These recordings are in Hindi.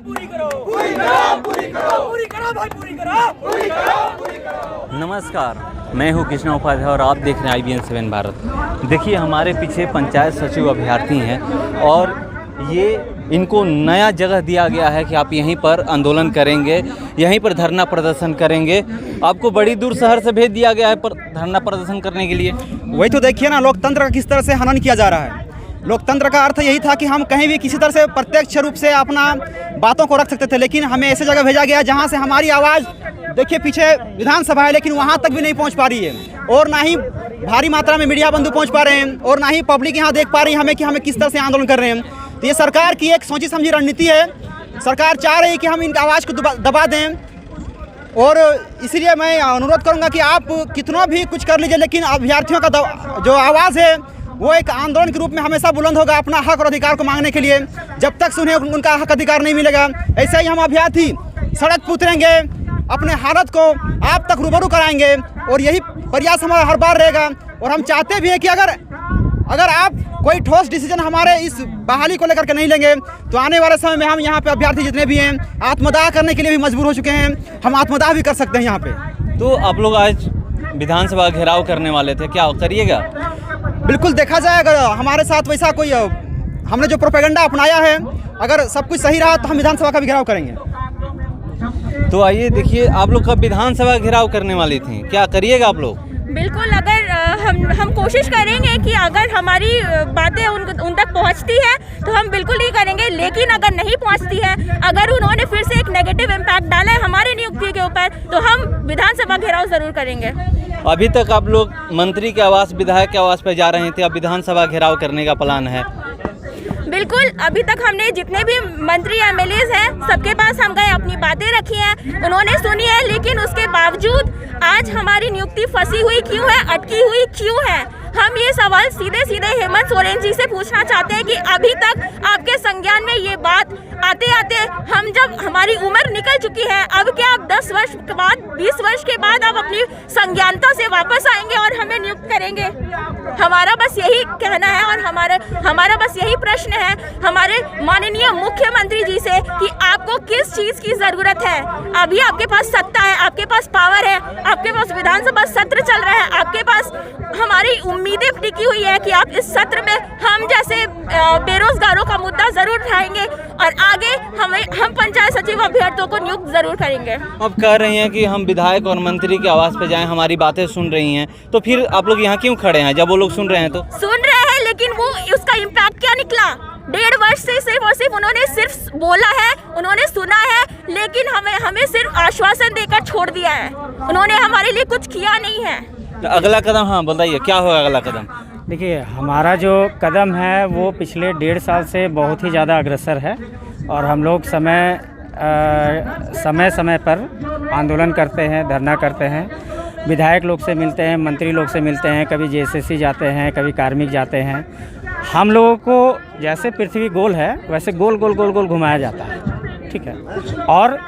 पूरी करो, पूरी करो, पूरी करो, पूरी करो भाई, पूरी करो, पूरी करो, पूरी करो। नमस्कार, मैं हूं कृष्णा उपाध्याय और आप देख रहे हैं IBN 7 भारत। देखिए हमारे पीछे पंचायत सचिव अभ्यर्थी हैं और ये इनको नया जगह दिया गया है कि आप यहीं पर आंदोलन करेंगे, यहीं पर धरना प्रदर्शन करेंगे। आपको बड़ी दूर शहर से भेज दिया गया है पर धरना प्रदर्शन करने के लिए। वही तो देखिए ना, लोकतंत्र का किस तरह से हनन किया जा रहा है। लोकतंत्र का अर्थ यही था कि हम कहीं भी किसी तरह से प्रत्यक्ष रूप से अपना बातों को रख सकते थे, लेकिन हमें ऐसे जगह भेजा गया जहां से हमारी आवाज़, देखिए पीछे विधानसभा है लेकिन वहां तक भी नहीं पहुंच पा रही है, और ना ही भारी मात्रा में मीडिया बंधु पहुंच पा रहे हैं, और ना ही पब्लिक यहां देख पा रही है हमें कि हमें किस तरह से आंदोलन कर रहे हैं। तो ये सरकार की एक सोची समझी रणनीति है। सरकार चाह रही है कि हम इनकी आवाज़ को दबा दें, और इसीलिए मैं अनुरोध करूंगा कि आप कितना भी कुछ कर लीजिए, लेकिन अभ्यर्थियों का जो आवाज़ है वो एक आंदोलन के रूप में हमेशा बुलंद होगा अपना हक और अधिकार को मांगने के लिए, जब तक उन्हें उनका हक अधिकार नहीं मिलेगा। ऐसे ही हम अभ्यर्थी सड़क पर उतरेंगे, अपने हालत को आप तक रूबरू कराएंगे, और यही प्रयास हमारा हर बार रहेगा। और हम चाहते भी हैं कि अगर आप कोई ठोस डिसीजन हमारे इस बहाली को लेकर के नहीं लेंगे तो आने वाले समय में हम यहाँ पे अभ्यर्थी जितने भी हैं आत्मदाह करने के लिए भी मजबूर हो चुके हैं। हम आत्मदाह भी कर सकते हैं यहाँ पे। तो आप लोग आज विधानसभा घेराव करने वाले थे, क्या करिएगा? बिल्कुल, देखा जाए अगर हमारे साथ वैसा कोई हमने जो प्रोपेगेंडा अपनाया है, अगर सब कुछ सही रहा तो हम विधानसभा का भी घेराव करेंगे। तो आइए देखिए, आप लोग कब विधानसभा घेराव करने वाली थी, क्या करिएगा आप लोग? बिल्कुल, अगर हम कोशिश करेंगे कि अगर हमारी बातें उन तक पहुंचती है तो हम बिल्कुल ही करेंगे, लेकिन अगर नहीं पहुंचती है, अगर उन्होंने फिर से एक नेगेटिव इम्पैक्ट डाला है हमारे नियुक्ति के ऊपर, तो हम विधानसभा घेराव ज़रूर करेंगे। अभी तक आप लोग मंत्री के आवास, विधायक के आवास पर जा रहे थे, अब विधानसभा घेराव करने का प्लान है? बिल्कुल, अभी तक हमने जितने भी मंत्री MLAs हैं सबके पास हम गए, अपनी बातें रखी हैं, उन्होंने सुनी है, लेकिन उसके बावजूद आज हमारी नियुक्ति फंसी हुई क्यों है, अटकी हुई क्यों है? हम ये सवाल सीधे सीधे हेमंत सोरेन जी से पूछना चाहते हैं कि अभी तक आपके संज्ञान में ये बात आते आते हम जब हमारी उम्र निकल चुकी है, अब क्या आप 10 वर्ष के बाद, 20 वर्ष के बाद आप अपनी संज्ञानता से वापस आएंगे और हमें नियुक्त करेंगे? हमारा बस यही कहना है और हमारा बस यही प्रश्न है हमारे माननीय मुख्यमंत्री जी से कि आपको किस चीज़ की ज़रूरत है? अभी आपके पास सत्ता है, आपके पास पावर है, आपके पास विधानसभा सत्र चल रहा है, आपके पास हमारी उम्मीदें टिकी हुई है कि आप इस सत्र में हम जैसे बेरोजगारों का मुद्दा जरूर उठाएंगे और आगे हम पंचायत सचिव अभ्यर्थियों को नियुक्त जरूर करेंगे। अब कह रही हैं कि हम विधायक और मंत्री के आवास पे जाएं, हमारी बातें सुन रही हैं, तो फिर आप लोग यहाँ क्यों खड़े हैं? जब वो लोग सुन रहे हैं तो सुन रहे हैं, लेकिन वो उसका इम्पैक्ट क्या निकला? 1.5 वर्ष से सिर्फ और सिर्फ उन्होंने सिर्फ बोला है, उन्होंने सुना है, लेकिन हमें सिर्फ आश्वासन देकर छोड़ दिया है, उन्होंने हमारे लिए कुछ किया नहीं है। तो अगला कदम, हाँ बताइए क्या होगा अगला कदम? देखिए, हमारा जो कदम है वो पिछले 1.5 साल से बहुत ही ज़्यादा अग्रसर है, और हम लोग समय समय पर आंदोलन करते हैं, धरना करते हैं, विधायक लोग से मिलते हैं, मंत्री लोग से मिलते हैं, कभी JSSC जाते हैं, कभी कार्मिक जाते हैं। हम लोगों को जैसे पृथ्वी गोल है वैसे गोल गोल गोल गोल घुमाया जाता है, ठीक है। और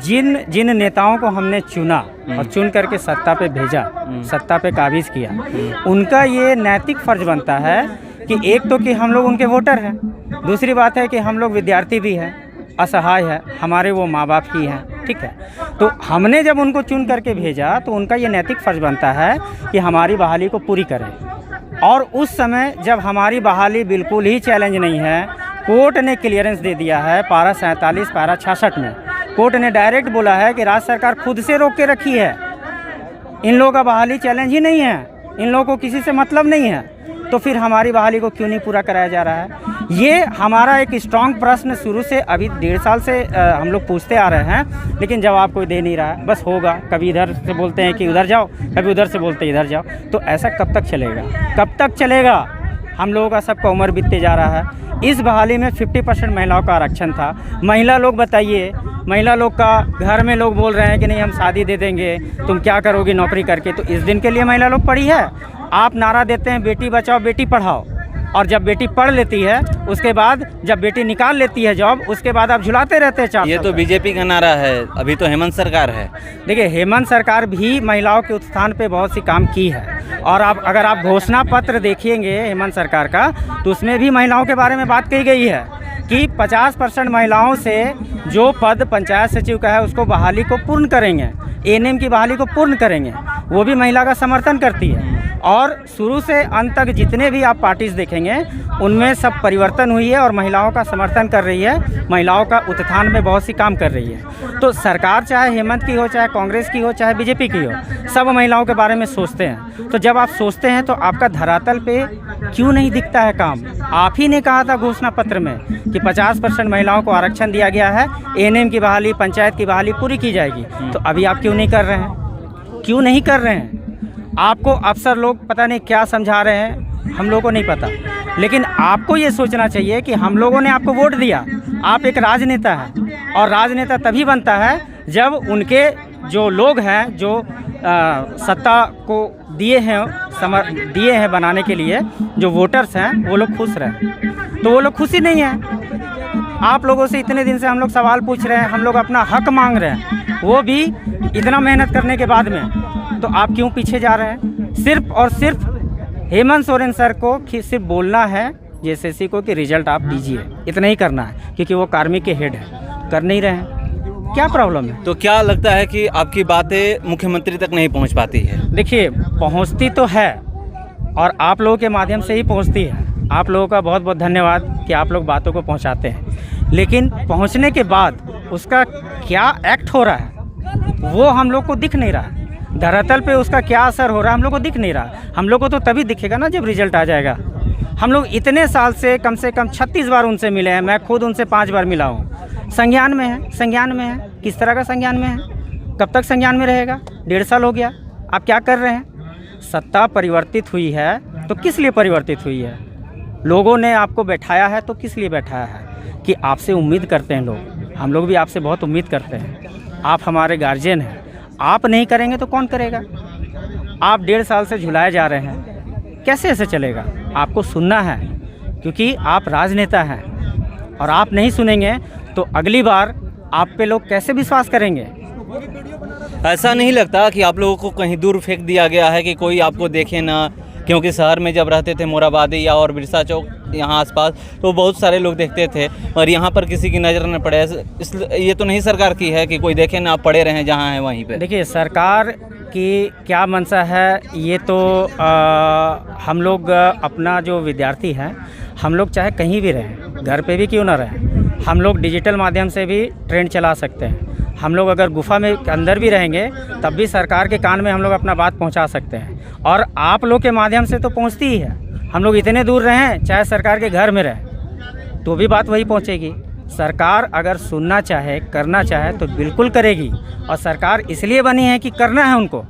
जिन नेताओं को हमने चुना और चुन करके सत्ता पे भेजा, सत्ता पे काबिज किया, उनका ये नैतिक फर्ज बनता है कि एक तो कि हम लोग उनके वोटर हैं, दूसरी बात है कि हम लोग विद्यार्थी भी हैं, असहाय है, हमारे वो माँ बाप ही हैं, ठीक है। तो हमने जब उनको चुन करके भेजा तो उनका ये नैतिक फर्ज बनता है कि हमारी बहाली को पूरी करें। और उस समय जब हमारी बहाली बिल्कुल ही चैलेंज नहीं है, कोर्ट ने क्लियरेंस दे दिया है पारा 47, पारा 66 में, कोर्ट ने डायरेक्ट बोला है कि राज्य सरकार खुद से रोक के रखी है, इन लोगों का बहाली चैलेंज ही नहीं है, इन लोगों को किसी से मतलब नहीं है, तो फिर हमारी बहाली को क्यों नहीं पूरा कराया जा रहा है? ये हमारा एक स्ट्रॉन्ग प्रश्न शुरू से, अभी 1.5 साल से हम लोग पूछते आ रहे हैं, लेकिन जवाब कोई दे नहीं रहा है। बस होगा, कभी इधर से बोलते हैं कि उधर जाओ, कभी उधर से बोलते हैं इधर जाओ। तो ऐसा कब तक चलेगा? कब तक चलेगा? हम लोगों का सबका उम्र बीतते जा रहा है। इस बहाली में 50% महिलाओं का आरक्षण था। महिला लोग बताइए, महिला लोग का घर में लोग बोल रहे हैं कि नहीं हम शादी दे देंगे, तुम क्या करोगी नौकरी करके? तो इस दिन के लिए महिला लोग पढ़ी है। आप नारा देते हैं बेटी बचाओ बेटी पढ़ाओ, और जब बेटी पढ़ लेती है उसके बाद जब बेटी निकाल लेती है जॉब, उसके बाद आप झुलाते रहते हैं। ये तो बीजेपी का नारा है, अभी तो हेमंत सरकार है। देखिए, हेमंत सरकार भी महिलाओं के उत्थान पे बहुत सी काम की है, और अगर आप घोषणा पत्र देखिएंगे हेमंत सरकार का, तो उसमें भी महिलाओं के बारे में बात कही गई है कि 50% महिलाओं से जो पद पंचायत सचिव का है उसको बहाली को पूर्ण करेंगे, एएनएम की बहाली को पूर्ण करेंगे, वो भी महिला का समर्थन करती है। और शुरू से अंत तक जितने भी आप पार्टीज देखेंगे उनमें सब परिवर्तन हुई है और महिलाओं का समर्थन कर रही है, महिलाओं का उत्थान में बहुत सी काम कर रही है। तो सरकार चाहे हेमंत की हो, चाहे कांग्रेस की हो, चाहे बीजेपी की हो, सब महिलाओं के बारे में सोचते हैं। तो जब आप सोचते हैं तो आपका धरातल पे क्यों नहीं दिखता है काम? आप ही ने कहा था घोषणा पत्र में कि 50% महिलाओं को आरक्षण दिया गया है, एएनएम की बहाली, पंचायत की बहाली पूरी की जाएगी। तो अभी आप क्यों नहीं कर रहे हैं? क्यों नहीं कर रहे हैं? आपको अफसर लोग पता नहीं क्या समझा रहे हैं, हम लोगों को नहीं पता। लेकिन आपको ये सोचना चाहिए कि हम लोगों ने आपको वोट दिया, आप एक राजनेता हैं और राजनेता तभी बनता है जब उनके जो लोग हैं, जो सत्ता को दिए हैं बनाने के लिए, जो वोटर्स हैं, वो लोग खुश रहें। तो वो लोग खुशी नहीं है। आप लोगों से इतने दिन से हम लोग सवाल पूछ रहे हैं, हम लोग अपना हक मांग रहे हैं, वो भी इतना मेहनत करने के बाद में। तो आप क्यों पीछे जा रहे हैं? सिर्फ और सिर्फ हेमंत सोरेन सर को सिर्फ बोलना है जेएसएससी को कि रिजल्ट आप दीजिए, इतना ही करना है, क्योंकि वो कार्मिक के हेड है, कर नहीं रहे हैं। क्या प्रॉब्लम है? तो क्या लगता है कि आपकी बातें मुख्यमंत्री तक नहीं पहुंच पाती है? देखिए, पहुंचती तो है और आप लोगों के माध्यम से ही पहुंचती है। आप लोगों का बहुत बहुत धन्यवाद कि आप लोग बातों को पहुंचाते हैं। लेकिन पहुंचने के बाद उसका क्या एक्ट हो रहा है वो हम लोग को दिख नहीं रहा। धरातल पे उसका क्या असर हो रहा है हम लोग को दिख नहीं रहा। हम लोग को तो तभी दिखेगा ना जब रिजल्ट आ जाएगा। हम लोग इतने साल से कम 36 बार उनसे मिले हैं, मैं खुद उनसे 5 बार मिला हूँ। संज्ञान में है, संज्ञान में है। किस तरह का संज्ञान में है? कब तक संज्ञान में रहेगा? 1.5 साल हो गया। आप क्या कर रहे हैं? सत्ता परिवर्तित हुई है तो किस लिए परिवर्तित हुई है? लोगों ने आपको बैठाया है तो किस लिए बैठाया है? कि आपसे उम्मीद करते हैं लोग। हम लोग भी आपसे बहुत उम्मीद करते हैं। आप हमारे गार्जियन हैं, आप नहीं करेंगे तो कौन करेगा? आप 1.5 साल से झुलाए जा रहे हैं, कैसे ऐसे चलेगा? आपको सुनना है क्योंकि आप राजनेता हैं और आप नहीं सुनेंगे तो अगली बार आप पे लोग कैसे विश्वास करेंगे? ऐसा नहीं लगता कि आप लोगों को कहीं दूर फेंक दिया गया है कि कोई आपको देखे ना? क्योंकि शहर में जब रहते थे मोराबादी या और बिरसा चौक यहाँ आसपास तो बहुत सारे लोग देखते थे और यहाँ पर किसी की नज़र न पड़े। इसलिए ये तो नहीं सरकार की है कि कोई देखे ना, आप पड़े रहें जहाँ हैं वहीं पे। देखिए, सरकार की क्या मंशा है ये तो हम लोग अपना जो विद्यार्थी हैं, हम लोग चाहे कहीं भी रहें, घर पे भी क्यों ना रहें, हम लोग डिजिटल माध्यम से भी ट्रेन चला सकते हैं। हम लोग अगर गुफा में अंदर भी रहेंगे तब भी सरकार के कान में हम लोग अपना बात पहुंचा सकते हैं और आप लोग के माध्यम से तो पहुंचती ही है। हम लोग इतने दूर रहें, चाहे सरकार के घर में रहें, तो भी बात वही पहुंचेगी। सरकार अगर सुनना चाहे, करना चाहे तो बिल्कुल करेगी और सरकार इसलिए बनी है कि करना है उनको।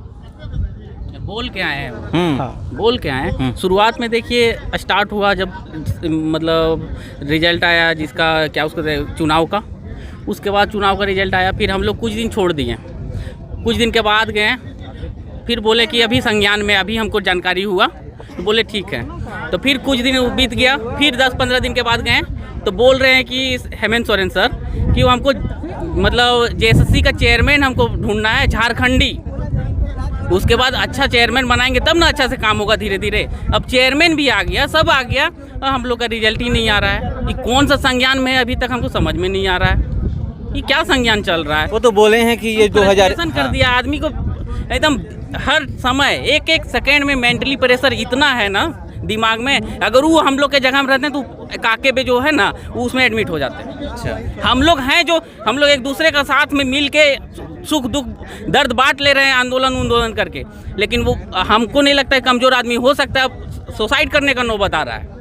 बोल के आए हैं हाँ, बोल के आए हैं। शुरुआत में देखिए स्टार्ट हुआ जब मतलब रिजल्ट आया जिसका क्या उसको चुनाव का, उसके बाद चुनाव का रिजल्ट आया, फिर हम लोग कुछ दिन छोड़ दिए। कुछ दिन के बाद गए, फिर बोले कि अभी संज्ञान में अभी हमको जानकारी हुआ, तो बोले ठीक है। तो फिर कुछ दिन बीत गया, फिर 10-15 दिन के बाद गए तो बोल रहे हैं कि हेमंत सोरेन सर कि वो हमको मतलब जेएसएससी का चेयरमैन हमको ढूंढना है, झारखंडी। उसके बाद अच्छा चेयरमैन बनाएंगे तब ना अच्छा से काम होगा धीरे धीरे। अब चेयरमैन भी आ गया, सब आ गया, हम लोग का रिजल्ट ही नहीं आ रहा है। ये कौन सा संज्ञान में है अभी तक हमको समझ में नहीं आ रहा है, ये क्या संज्ञान चल रहा है। वो तो बोले हैं कि ये 2000 कर दिया आदमी को एकदम हर समय एक सेकेंड में मेंटली प्रेशर इतना है ना दिमाग में। अगर वो हम लोग के जगह में रहते हैं तो काके पे जो है ना उसमें एडमिट हो जाते हैं। अच्छा, हम लोग हैं जो हम लोग एक दूसरे का साथ में मिल के सुख दुख दर्द बांट ले रहे हैं आंदोलन करके, लेकिन वो हमको नहीं लगता है कमज़ोर आदमी हो सकता है सुसाइड करने का नौबत आ रहा है।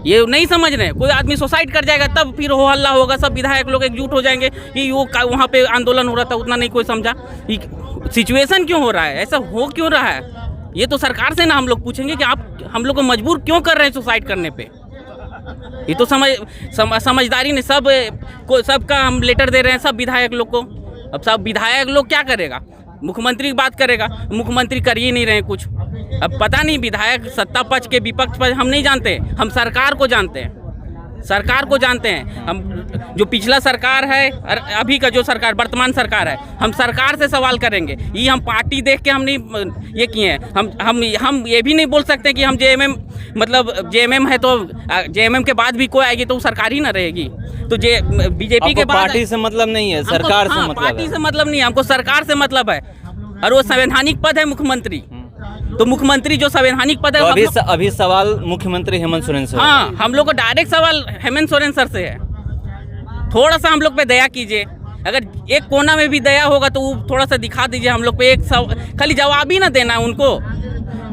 ये नहीं समझ रहे, कोई आदमी सुसाइड कर जाएगा तब फिर हो हल्ला होगा, सब विधायक लोग एकजुट हो जाएंगे कि वो वहाँ पे आंदोलन हो रहा था उतना नहीं कोई समझा। सिचुएशन क्यों हो रहा है, ऐसा हो क्यों रहा है? ये तो सरकार से ना हम लोग पूछेंगे कि आप हम लोग को मजबूर क्यों कर रहे हैं सुसाइड करने पे। ये तो समझदारी ने सबका हम लेटर दे रहे हैं सब विधायक लोग को। अब सब विधायक लोग क्या करेगा? मुख्यमंत्री की बात करेगा, मुख्यमंत्री कर ही नहीं रहे कुछ। अब पता नहीं विधायक सत्ता पक्ष के विपक्ष पक्ष हम नहीं जानते, हम सरकार को जानते हैं। सरकार को जानते हैं हम। जो पिछला सरकार है और अभी का जो सरकार वर्तमान सरकार है, हम सरकार से सवाल करेंगे। ये हम पार्टी देख के हम नहीं ये किए हैं। हम ये भी नहीं बोल सकते कि हम जेएमएम मतलब जेएमएम है तो जेएमएम के बाद भी कोई आएगी तो सरकार ही ना रहेगी। तो बीजेपी के बाद पार्टी से मतलब नहीं है, सरकार से मतलब पार्टी से मतलब नहीं है, हमको सरकार से मतलब है। और वो संवैधानिक पद है मुख्यमंत्री। तो मुख्यमंत्री जो संवैधानिक पद है तो अभी सवाल मुख्यमंत्री हेमंत सोरेन से। हाँ, हम लोग को डायरेक्ट सवाल हेमंत सोरेन सर से है। थोड़ा सा हम लोग पे दया कीजिए। अगर एक कोना में भी दया होगा तो वो थोड़ा सा दिखा दीजिए हम लोग पे। एक खाली जवाब ही ना देना है उनको।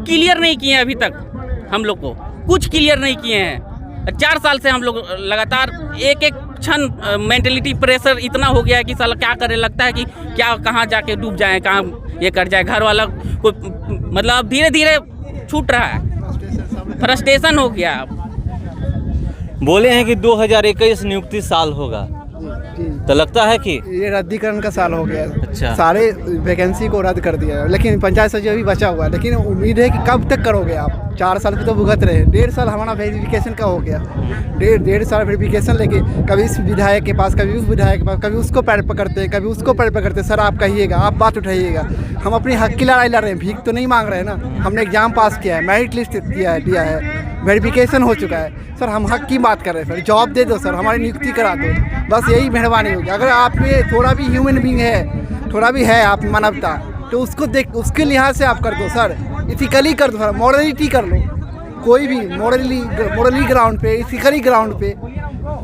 क्लियर नहीं किए अभी तक, हम लोग को कुछ क्लियर नहीं किए हैं। 4 साल से हम लोग लगातार एक क्षण मेंटलिटी प्रेशर इतना हो गया है कि साला क्या करे, लगता है कि क्या कहाँ जाके डूब जाए, कहाँ ये कर जाए। घर वाला को मतलब धीरे धीरे छूट रहा है, फ्रस्ट्रेशन हो गया। बोले हैं कि 2021 नियुक्ति साल होगा, तो लगता है कि ये रद्दीकरण का साल हो गया। अच्छा। सारे वैकेंसी को रद्द कर दिया है, लेकिन पंचायत सचिव अभी बचा हुआ है। लेकिन उम्मीद है कि कब तक करोगे आप? 4 साल की तो भुगत रहे, 1.5 साल हमारा वेरिफिकेशन का हो गया। 1.5 साल वेरिफिकेशन लेके कभी इस विधायक के पास, कभी उस विधायक के पास, कभी उसको पैर पकड़ते हैं, कभी उसको पैर पकड़ते। सर आप कहिएगा, आप बात उठाइएगा। हम अपनी हक की लड़ाई लड़ रहे हैं, भीख तो नहीं मांग रहे हैं ना। हमने एग्जाम पास किया है, मेरिट लिस्ट दिया है, वेरिफिकेशन हो चुका है। सर हम हक की बात कर रहे हैं। सर जॉब दे दो, सर हमारी नियुक्ति करा दो, बस यही मेहरबानी होगी। अगर आप में थोड़ा भी ह्यूमन बीइंग है, थोड़ा भी है आप मानवता, तो उसको देख, उसके लिहाज से आप कर दो सर। इथिकली कर दो सर, मॉरलिटी कर लो। कोई भी मॉरली ग्राउंड पे, इथिकली ग्राउंड पे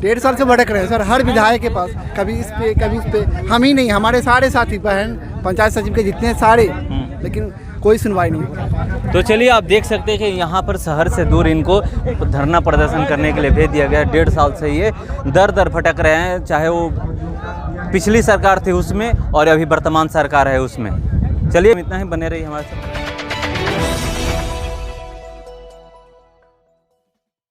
1.5 साल से भटक रहे हैं सर हर विधायक के पास, कभी इस पे कभी उस पे। हम ही नहीं, हमारे सारे साथी बहन पंचायत सचिव के जितने सारे, लेकिन कोई सुनवाई नहीं हो रहा। तो चलिए आप देख सकते हैं कि यहाँ पर शहर से दूर इनको धरना प्रदर्शन करने के लिए भेज दिया गया। 1.5 साल से ये दर दर भटक रहे हैं, चाहे वो पिछली सरकार थी उसमें और अभी वर्तमान सरकार है उसमें। चलिए इतना ही, बने रहिए हमारे साथ।